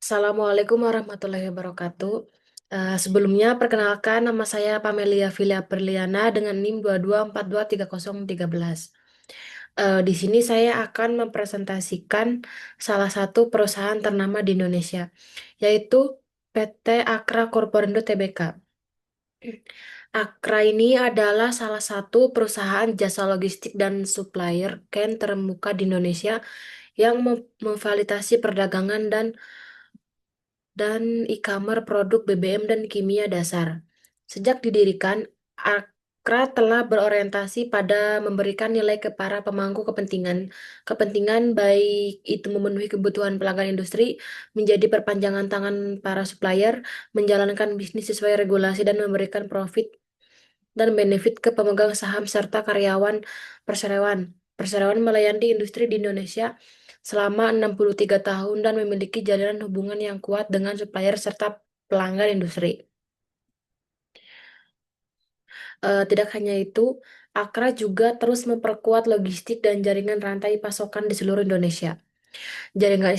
Assalamualaikum warahmatullahi wabarakatuh. Sebelumnya, perkenalkan nama saya Pamelia Filia Perliana dengan NIM 22423013. Di sini saya akan mempresentasikan salah satu perusahaan ternama di Indonesia, yaitu PT Akra Corporindo Tbk. Akra ini adalah salah satu perusahaan jasa logistik dan supplier CAN terkemuka di Indonesia yang memfasilitasi perdagangan dan e-commerce produk BBM dan kimia dasar. Sejak didirikan, Akra telah berorientasi pada memberikan nilai ke para pemangku kepentingan baik itu memenuhi kebutuhan pelanggan industri, menjadi perpanjangan tangan para supplier, menjalankan bisnis sesuai regulasi dan memberikan profit dan benefit ke pemegang saham serta karyawan perseroan. Perseroan melayani industri di Indonesia selama 63 tahun dan memiliki jalinan hubungan yang kuat dengan supplier serta pelanggan industri. Tidak hanya itu, Akra juga terus memperkuat logistik dan jaringan rantai pasokan di seluruh Indonesia. Jaringan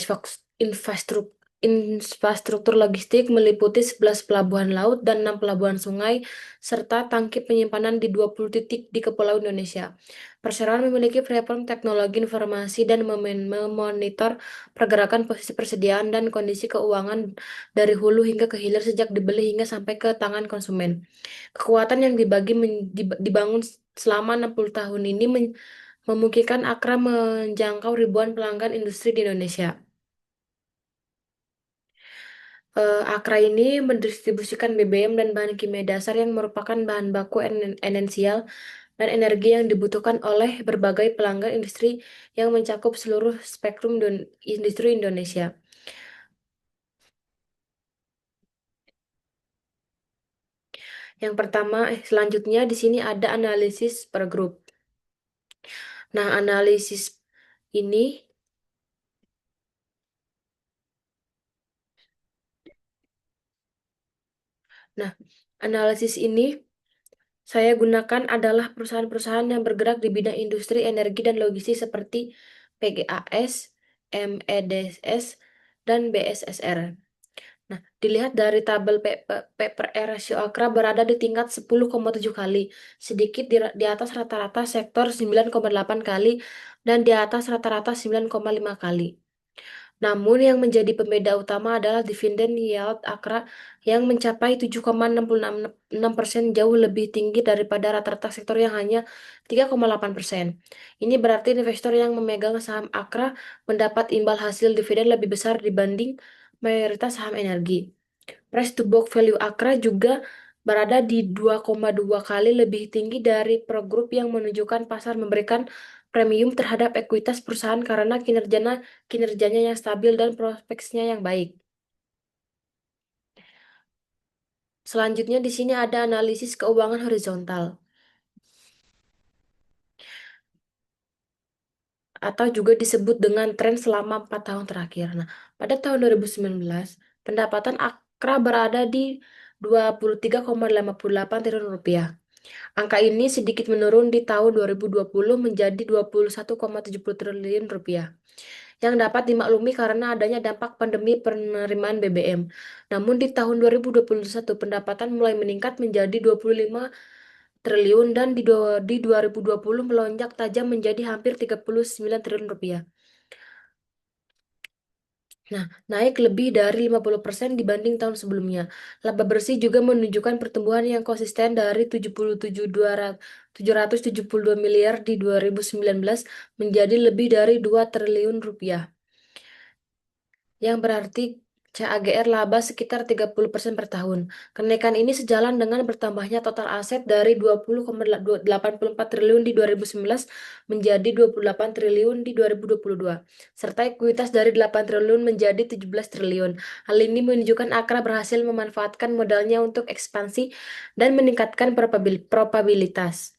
infrastruktur logistik meliputi 11 pelabuhan laut dan 6 pelabuhan sungai, serta tangki penyimpanan di 20 titik di Kepulauan Indonesia. Perseroan memiliki platform teknologi informasi dan memonitor pergerakan posisi persediaan dan kondisi keuangan dari hulu hingga ke hilir sejak dibeli hingga sampai ke tangan konsumen. Kekuatan yang dibangun selama 60 tahun ini memungkinkan Akra menjangkau ribuan pelanggan industri di Indonesia. Akra ini mendistribusikan BBM dan bahan kimia dasar yang merupakan bahan baku esensial dan energi yang dibutuhkan oleh berbagai pelanggan industri yang mencakup seluruh spektrum industri Indonesia. Yang pertama, selanjutnya di sini ada analisis per grup. Nah, ini, nah, analisis ini saya gunakan adalah perusahaan-perusahaan yang bergerak di bidang industri, energi, dan logistik seperti PGAS, MEDS, dan BSSR. Nah, dilihat dari tabel P per E rasio Akra berada di tingkat 10,7 kali, sedikit di atas rata-rata sektor 9,8 kali, dan di atas rata-rata 9,5 kali. Namun yang menjadi pembeda utama adalah dividen yield Akra yang mencapai 7,66% jauh lebih tinggi daripada rata-rata sektor yang hanya 3,8%. Ini berarti investor yang memegang saham Akra mendapat imbal hasil dividen lebih besar dibanding mayoritas saham energi. Price to book value Akra juga berada di 2,2 kali lebih tinggi dari Progrúp yang menunjukkan pasar memberikan premium terhadap ekuitas perusahaan karena kinerjanya yang stabil dan prospeknya yang baik. Selanjutnya di sini ada analisis keuangan horizontal atau juga disebut dengan tren selama 4 tahun terakhir. Nah, pada tahun 2019, pendapatan Akra berada di 23,58 triliun rupiah. Angka ini sedikit menurun di tahun 2020 menjadi 21,70 triliun rupiah, yang dapat dimaklumi karena adanya dampak pandemi penerimaan BBM. Namun di tahun 2021 pendapatan mulai meningkat menjadi 25 triliun dan di 2020 melonjak tajam menjadi hampir 39 triliun rupiah. Nah, naik lebih dari 50% dibanding tahun sebelumnya. Laba bersih juga menunjukkan pertumbuhan yang konsisten dari 772 miliar di 2019 menjadi lebih dari 2 triliun rupiah, yang berarti CAGR laba sekitar 30% per tahun. Kenaikan ini sejalan dengan bertambahnya total aset dari 20,84 triliun di 2019 menjadi 28 triliun di 2022, serta ekuitas dari 8 triliun menjadi 17 triliun. Hal ini menunjukkan Akra berhasil memanfaatkan modalnya untuk ekspansi dan meningkatkan probabilitas.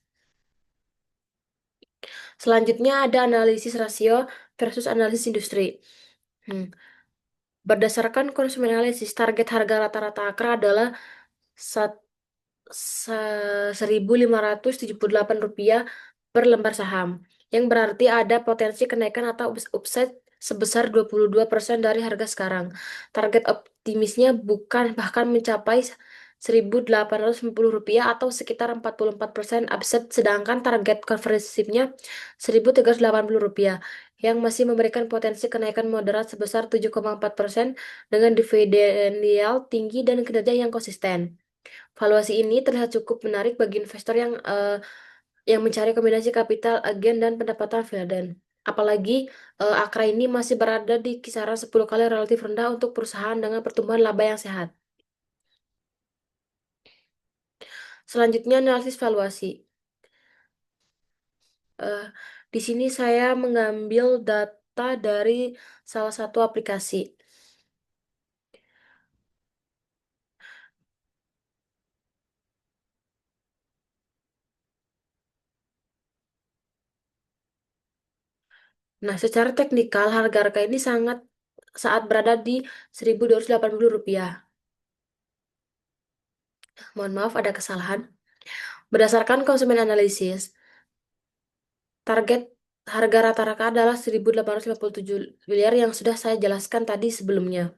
Selanjutnya ada analisis rasio versus analisis industri. Hmm. Berdasarkan konsumen analisis, target harga rata-rata Akra adalah sat- 1.578 rupiah per lembar saham, yang berarti ada potensi kenaikan atau upside sebesar 22% dari harga sekarang. Target optimisnya bukan bahkan mencapai Rp1.850 atau sekitar 44% upset, sedangkan target konversinya Rp1.380 yang masih memberikan potensi kenaikan moderat sebesar 7,4% dengan dividen yield tinggi dan kinerja yang konsisten. Valuasi ini terlihat cukup menarik bagi investor yang mencari kombinasi kapital agen dan pendapatan dividen. Apalagi Akra ini masih berada di kisaran 10 kali relatif rendah untuk perusahaan dengan pertumbuhan laba yang sehat. Selanjutnya analisis valuasi. Eh, di sini saya mengambil data dari salah satu aplikasi. Nah, secara teknikal harga harga ini sangat saat berada di Rp1.280. Mohon maaf ada kesalahan. Berdasarkan konsumen analisis, target harga rata-rata adalah 1.857 miliar yang sudah saya jelaskan tadi sebelumnya.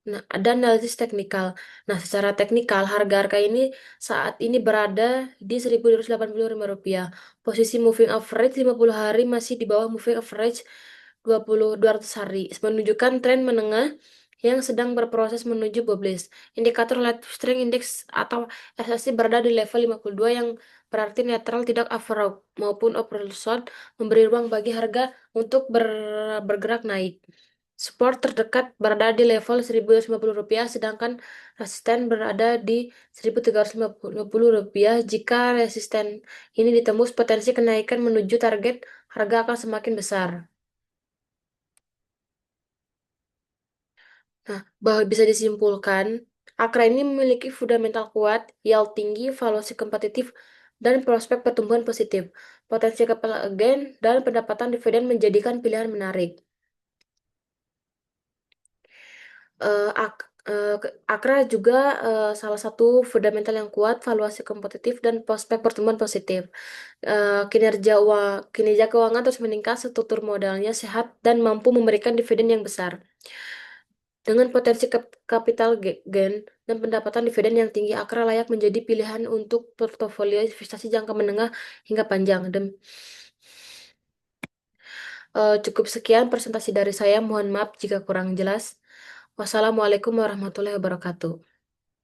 Nah, ada analisis teknikal. Nah, secara teknikal, harga-harga ini saat ini berada di Rp1.285. Posisi moving average 50 hari masih di bawah moving average 200 hari, menunjukkan tren menengah yang sedang berproses menuju bullish. Indikator Light String Index atau RSI berada di level 52 yang berarti netral, tidak overbought maupun oversold, memberi ruang bagi harga untuk bergerak naik. Support terdekat berada di level Rp1.250, sedangkan resisten berada di Rp1.350. Jika resisten ini ditembus, potensi kenaikan menuju target harga akan semakin besar. Nah, bahwa bisa disimpulkan, Akra ini memiliki fundamental kuat, yield tinggi, valuasi kompetitif, dan prospek pertumbuhan positif. Potensi capital gain dan pendapatan dividen menjadikan pilihan menarik. Akra juga salah satu fundamental yang kuat, valuasi kompetitif, dan prospek pertumbuhan positif. Kinerja keuangan terus meningkat, struktur modalnya sehat, dan mampu memberikan dividen yang besar. Dengan potensi capital gain dan pendapatan dividen yang tinggi, Akra layak menjadi pilihan untuk portofolio investasi jangka menengah hingga panjang. Dan cukup sekian presentasi dari saya. Mohon maaf jika kurang jelas. Wassalamualaikum warahmatullahi wabarakatuh.